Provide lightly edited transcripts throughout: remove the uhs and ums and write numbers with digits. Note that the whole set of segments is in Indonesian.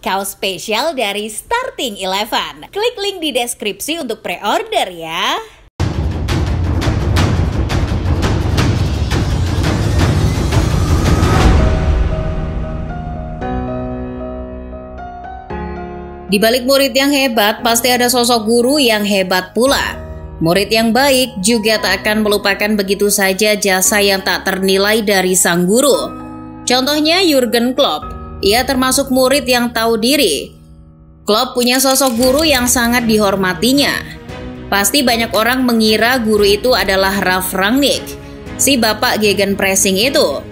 kaos spesial dari Starting Eleven. Klik link di deskripsi untuk pre-order ya. Di balik murid yang hebat, pasti ada sosok guru yang hebat pula. Murid yang baik juga tak akan melupakan begitu saja jasa yang tak ternilai dari sang guru. Contohnya Jurgen Klopp, ia termasuk murid yang tahu diri. Klopp punya sosok guru yang sangat dihormatinya. Pasti banyak orang mengira guru itu adalah Ralf Rangnick, si bapak gegenpressing itu.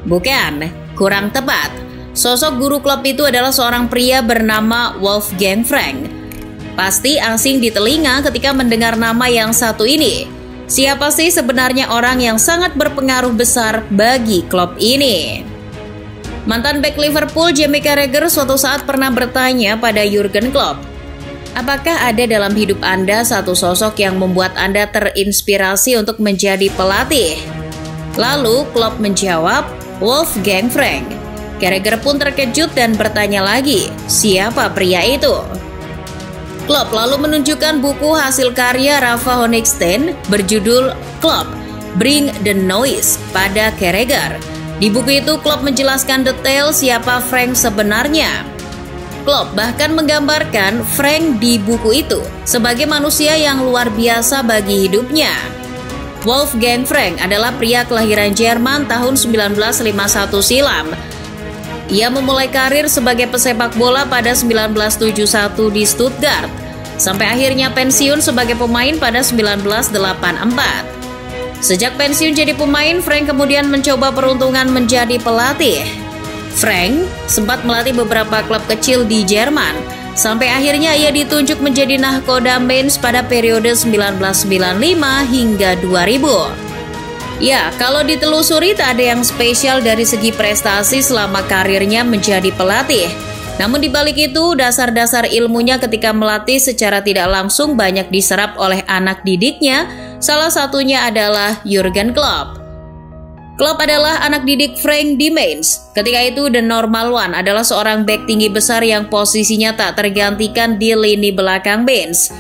Bukan, kurang tepat. Sosok guru Klopp itu adalah seorang pria bernama Wolfgang Frank. Pasti asing di telinga ketika mendengar nama yang satu ini. Siapa sih sebenarnya orang yang sangat berpengaruh besar bagi Klopp ini? Mantan bek Liverpool Jamie Carragher suatu saat pernah bertanya pada Jurgen Klopp, apakah ada dalam hidup Anda satu sosok yang membuat Anda terinspirasi untuk menjadi pelatih? Lalu Klopp menjawab, Wolfgang Frank. Carragher pun terkejut dan bertanya lagi, siapa pria itu? Klopp lalu menunjukkan buku hasil karya Rafa Honigstein berjudul Klopp, Bring the Noise pada Carragher. Di buku itu Klopp menjelaskan detail siapa Frank sebenarnya. Klopp bahkan menggambarkan Frank di buku itu sebagai manusia yang luar biasa bagi hidupnya. Wolfgang Frank adalah pria kelahiran Jerman tahun 1951 silam. Ia memulai karir sebagai pesepak bola pada 1971 di Stuttgart, sampai akhirnya pensiun sebagai pemain pada 1984. Sejak pensiun jadi pemain, Frank kemudian mencoba peruntungan menjadi pelatih. Frank sempat melatih beberapa klub kecil di Jerman, sampai akhirnya ia ditunjuk menjadi nahkoda Mainz pada periode 1995 hingga 2000. Ya, kalau ditelusuri tak ada yang spesial dari segi prestasi selama karirnya menjadi pelatih. Namun di balik itu, dasar-dasar ilmunya ketika melatih secara tidak langsung banyak diserap oleh anak didiknya, salah satunya adalah Jurgen Klopp. Klopp adalah anak didik Frank di Mainz. Ketika itu The Normal One adalah seorang bek tinggi besar yang posisinya tak tergantikan di lini belakang Mainz.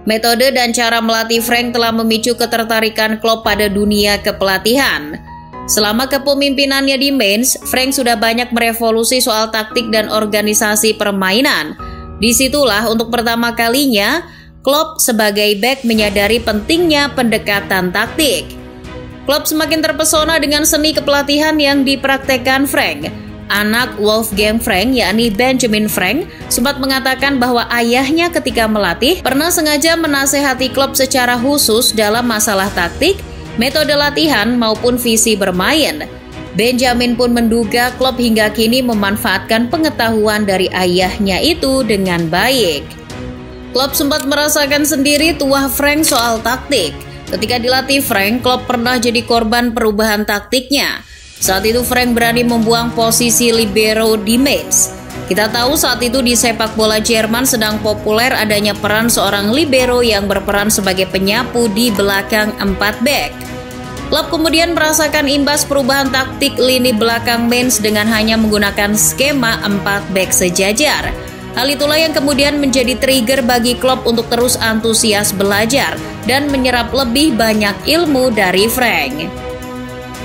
Metode dan cara melatih Frank telah memicu ketertarikan Klopp pada dunia kepelatihan. Selama kepemimpinannya di Mainz, Frank sudah banyak merevolusi soal taktik dan organisasi permainan. Disitulah untuk pertama kalinya, Klopp sebagai bek menyadari pentingnya pendekatan taktik. Klopp semakin terpesona dengan seni kepelatihan yang dipraktekkan Frank. Anak Wolfgang Frank, yakni Benjamin Frank, sempat mengatakan bahwa ayahnya ketika melatih pernah sengaja menasehati Klopp secara khusus dalam masalah taktik, metode latihan maupun visi bermain. Benjamin pun menduga Klopp hingga kini memanfaatkan pengetahuan dari ayahnya itu dengan baik. Klopp sempat merasakan sendiri tuah Frank soal taktik. Ketika dilatih Frank, Klopp pernah jadi korban perubahan taktiknya. Saat itu Frank berani membuang posisi libero di Mainz. Kita tahu saat itu di sepak bola Jerman sedang populer adanya peran seorang libero yang berperan sebagai penyapu di belakang 4 bek. Klopp kemudian merasakan imbas perubahan taktik lini belakang Mainz dengan hanya menggunakan skema 4 bek sejajar. Hal itulah yang kemudian menjadi trigger bagi Klopp untuk terus antusias belajar dan menyerap lebih banyak ilmu dari Frank.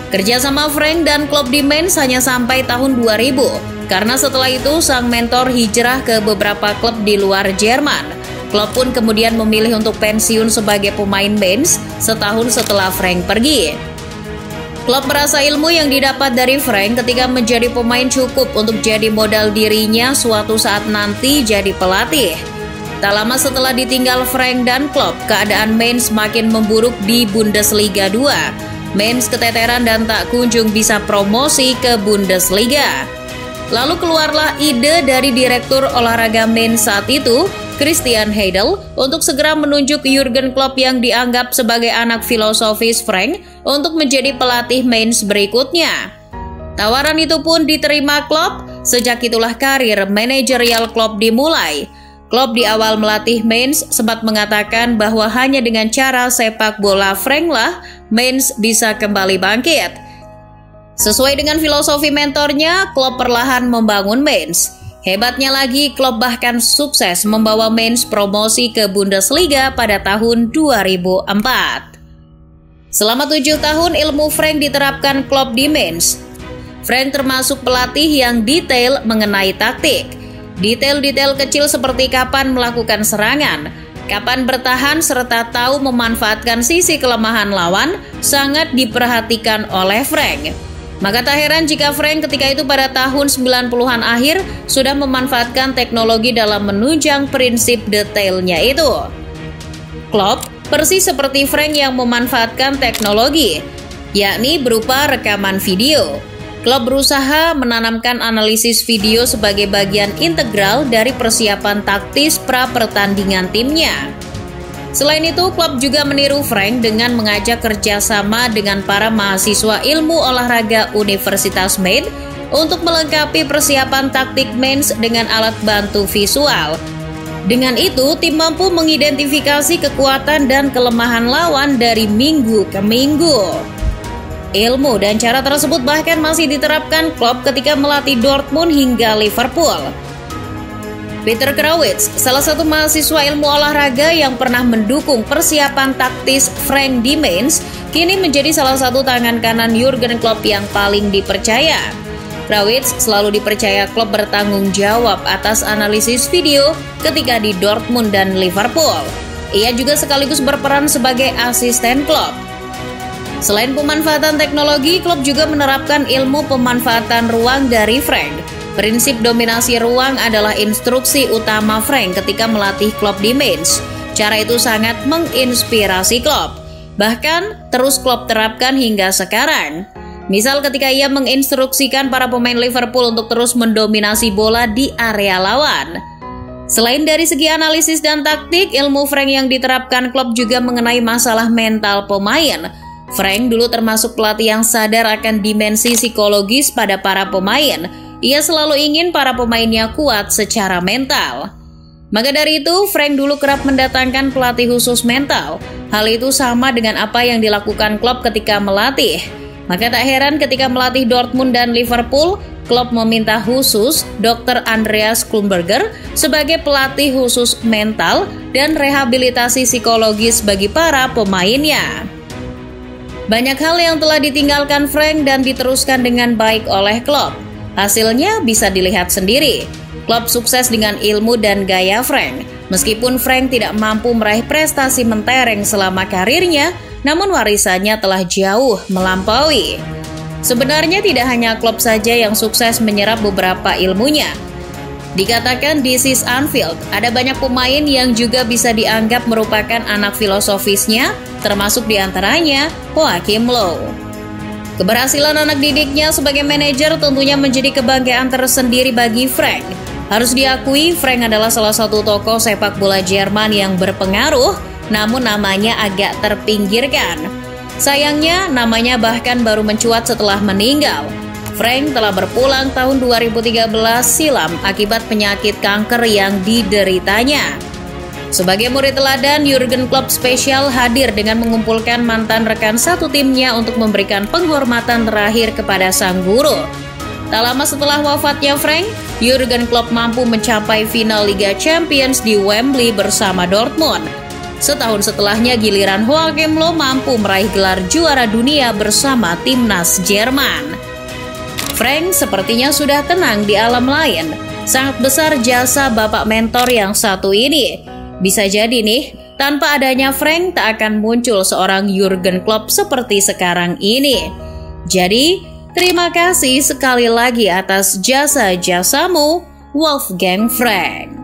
Kerjasama Frank dan Klopp di Mainz hanya sampai tahun 2000, karena setelah itu sang mentor hijrah ke beberapa klub di luar Jerman. Klopp pun kemudian memilih untuk pensiun sebagai pemain Mainz setahun setelah Frank pergi. Klopp merasa ilmu yang didapat dari Frank ketika menjadi pemain cukup untuk jadi modal dirinya suatu saat nanti jadi pelatih. Tak lama setelah ditinggal Frank dan Klopp, keadaan Mainz makin memburuk di Bundesliga 2. Mainz keteteran dan tak kunjung bisa promosi ke Bundesliga. Lalu keluarlah ide dari direktur olahraga Mainz saat itu, Christian Heidel, untuk segera menunjuk Jurgen Klopp yang dianggap sebagai anak filosofis Frank untuk menjadi pelatih Mainz berikutnya. Tawaran itu pun diterima Klopp, sejak itulah karir manajerial Klopp dimulai. Klopp di awal melatih Mainz sempat mengatakan bahwa hanya dengan cara sepak bola Frank lah Mainz bisa kembali bangkit. Sesuai dengan filosofi mentornya, Klopp perlahan membangun Mainz. Hebatnya lagi, Klopp bahkan sukses membawa Mainz promosi ke Bundesliga pada tahun 2004. Selama 7 tahun ilmu Frank diterapkan Klopp di Mainz. Frank termasuk pelatih yang detail mengenai taktik. Detail-detail kecil seperti kapan melakukan serangan, kapan bertahan, serta tahu memanfaatkan sisi kelemahan lawan sangat diperhatikan oleh Frank. Maka tak heran jika Frank ketika itu pada tahun 90-an akhir sudah memanfaatkan teknologi dalam menunjang prinsip detailnya itu. Klopp persis seperti Frank yang memanfaatkan teknologi, yakni berupa rekaman video. Klopp berusaha menanamkan analisis video sebagai bagian integral dari persiapan taktis pra-pertandingan timnya. Selain itu, Klopp juga meniru Frank dengan mengajak kerjasama dengan para mahasiswa ilmu olahraga Universitas Mainz untuk melengkapi persiapan taktik Mainz dengan alat bantu visual. Dengan itu, tim mampu mengidentifikasi kekuatan dan kelemahan lawan dari minggu ke minggu. Ilmu dan cara tersebut bahkan masih diterapkan Klopp ketika melatih Dortmund hingga Liverpool. Peter Krawietz, salah satu mahasiswa ilmu olahraga yang pernah mendukung persiapan taktis Frank di Mainz, kini menjadi salah satu tangan kanan Jurgen Klopp yang paling dipercaya. Krawietz selalu dipercaya Klopp bertanggung jawab atas analisis video ketika di Dortmund dan Liverpool. Ia juga sekaligus berperan sebagai asisten Klopp. Selain pemanfaatan teknologi, Klopp juga menerapkan ilmu pemanfaatan ruang dari Frank. Prinsip dominasi ruang adalah instruksi utama Frank ketika melatih Klopp di Mainz. Cara itu sangat menginspirasi Klopp. Bahkan terus Klopp terapkan hingga sekarang. Misal ketika ia menginstruksikan para pemain Liverpool untuk terus mendominasi bola di area lawan. Selain dari segi analisis dan taktik, ilmu Frank yang diterapkan Klopp juga mengenai masalah mental pemain. Frank dulu termasuk pelatih yang sadar akan dimensi psikologis pada para pemain. Ia selalu ingin para pemainnya kuat secara mental. Maka dari itu, Frank dulu kerap mendatangkan pelatih khusus mental. Hal itu sama dengan apa yang dilakukan Klopp ketika melatih. Maka tak heran ketika melatih Dortmund dan Liverpool, Klopp meminta khusus Dr. Andreas Klumberger sebagai pelatih khusus mental dan rehabilitasi psikologis bagi para pemainnya. Banyak hal yang telah ditinggalkan Frank dan diteruskan dengan baik oleh Klopp. Hasilnya bisa dilihat sendiri. Klopp sukses dengan ilmu dan gaya Frank. Meskipun Frank tidak mampu meraih prestasi mentereng selama karirnya, namun warisannya telah jauh melampaui. Sebenarnya tidak hanya Klopp saja yang sukses menyerap beberapa ilmunya. Dikatakan this is Anfield, ada banyak pemain yang juga bisa dianggap merupakan anak filosofisnya, termasuk diantaranya Joachim Low. Keberhasilan anak didiknya sebagai manajer tentunya menjadi kebanggaan tersendiri bagi Frank. Harus diakui, Frank adalah salah satu tokoh sepak bola Jerman yang berpengaruh, namun namanya agak terpinggirkan. Sayangnya, namanya bahkan baru mencuat setelah meninggal. Frank telah berpulang tahun 2013 silam akibat penyakit kanker yang dideritanya. Sebagai murid teladan, Jurgen Klopp spesial hadir dengan mengumpulkan mantan rekan satu timnya untuk memberikan penghormatan terakhir kepada sang guru. Tak lama setelah wafatnya Frank, Jurgen Klopp mampu mencapai final Liga Champions di Wembley bersama Dortmund. Setahun setelahnya giliran Joachim Low mampu meraih gelar juara dunia bersama timnas Jerman. Frank sepertinya sudah tenang di alam lain. Sangat besar jasa bapak mentor yang satu ini. Bisa jadi nih, tanpa adanya Frank tak akan muncul seorang Jurgen Klopp seperti sekarang ini. Jadi, terima kasih sekali lagi atas jasa-jasamu, Wolfgang Frank.